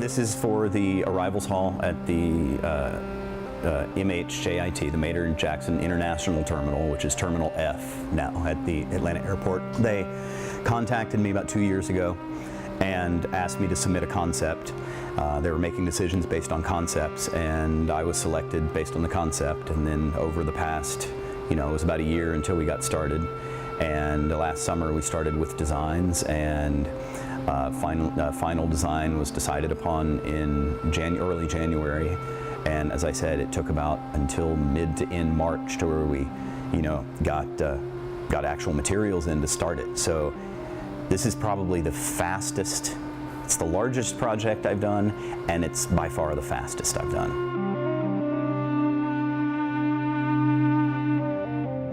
This is for the arrivals hall at the MHJIT, the Mammatus International Terminal, which is Terminal F now at the Atlanta airport. They contacted me about 2 years ago and asked me to submit a concept. They were making decisions based on concepts, and I was selected based on the concept. And then over the past, it was about a year until we got started. And last summer we started with designs, and final design was decided upon in early January. And as I said, it took about until mid to end March to where we, got actual materials in to start it. So this is probably the fastest. It's the largest project I've done, and it's by far the fastest I've done.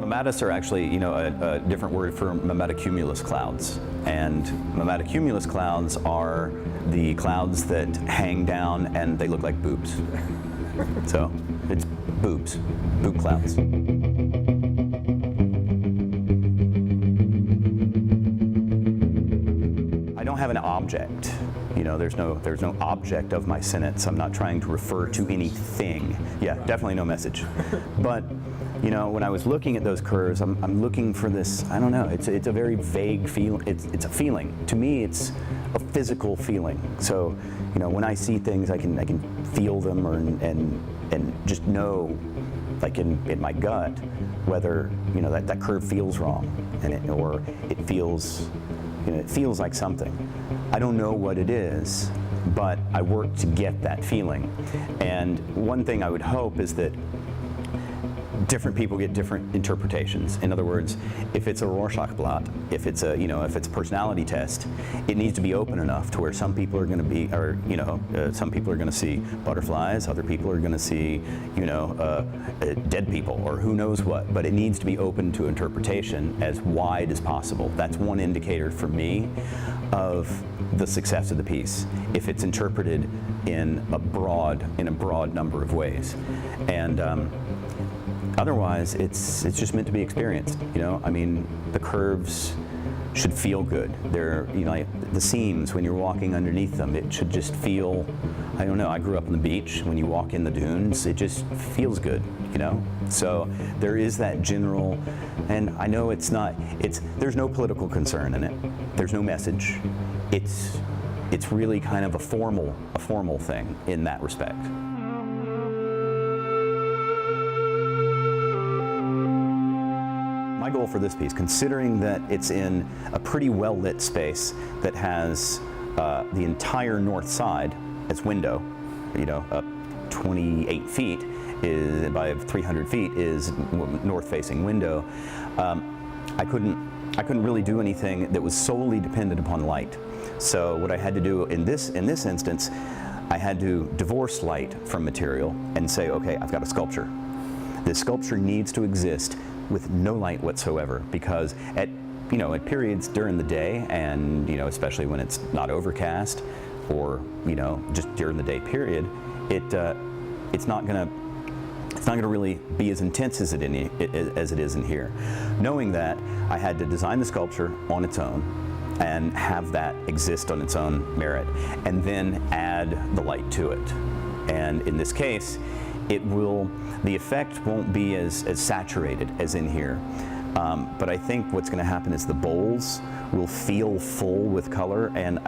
Mammatus are actually, a different word for mammatocumulus clouds. And mammatocumulus clouds are the clouds that hang down and they look like boobs. So it's boobs, boob clouds. I don't have an object. There's no object of my sentence. I'm not trying to refer to anything. Yeah, definitely no message. But when I was looking at those curves, I'm looking for this, I don't know, it's a very vague feeling. It's a feeling. To me, it's a physical feeling. So, when I see things, I can feel them and just know, like in my gut, whether, that curve feels wrong, or it feels, it feels like something. I don't know what it is, but I work to get that feeling. And one thing I would hope is that different people get different interpretations. In other words, if it's a Rorschach blot, if it's a if it's a personality test, it needs to be open enough to where some people are going to be, or some people are going to see butterflies, other people are going to see dead people, or who knows what. But it needs to be open to interpretation as wide as possible. That's one indicator for me of the success of the piece, if it's interpreted in a broad number of ways. And otherwise, it's just meant to be experienced. The curves should feel good. They're, the seams, when you're walking underneath them, it should just feel, I don't know, I grew up on the beach. When you walk in the dunes, it just feels good, So there is that general, and I know there's no political concern in it. There's no message. It's really kind of a formal thing in that respect. My goal for this piece, considering that it's in a pretty well-lit space that has the entire north side as window, up 28 feet by 300 feet is north-facing window. I couldn't really do anything that was solely dependent upon light. So what I had to do in this instance, I had to divorce light from material and say, okay, I've got a sculpture. This sculpture needs to exist with no light whatsoever, because at periods during the day, and especially when it's not overcast, or just during the day period, it's not gonna really be as intense as it is in here. Knowing that, I had to design the sculpture on its own and have that exist on its own merit, and then add the light to it. And in this case, the effect won't be as saturated as in here. But I think what's going to happen is the bowls will feel full with color, and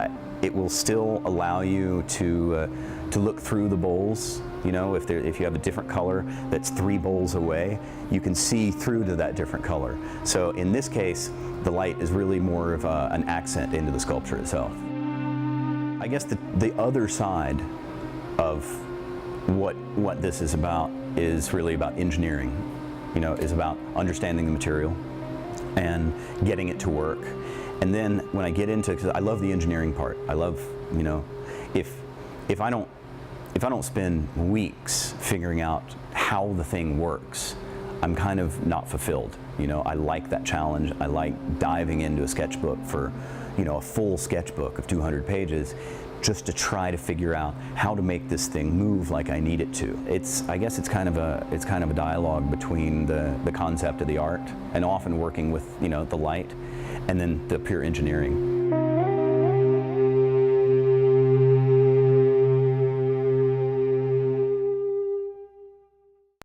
it will still allow you to look through the bowls. If you have a different color that's 3 bowls away, you can see through to that different color. So in this case, the light is really more of an accent into the sculpture itself. I guess the other side of what this is about is really about engineering. Is about understanding the material and getting it to work. And then when I get into, because I love the engineering part, I love, if I don't spend weeks figuring out how the thing works, I'm kind of not fulfilled. I like that challenge. I like diving into a sketchbook for, a full sketchbook of 200 pages, just to try to figure out how to make this thing move like I need it to. I guess it's kind of a dialogue between the concept of the art, and often working with the light, and then the pure engineering.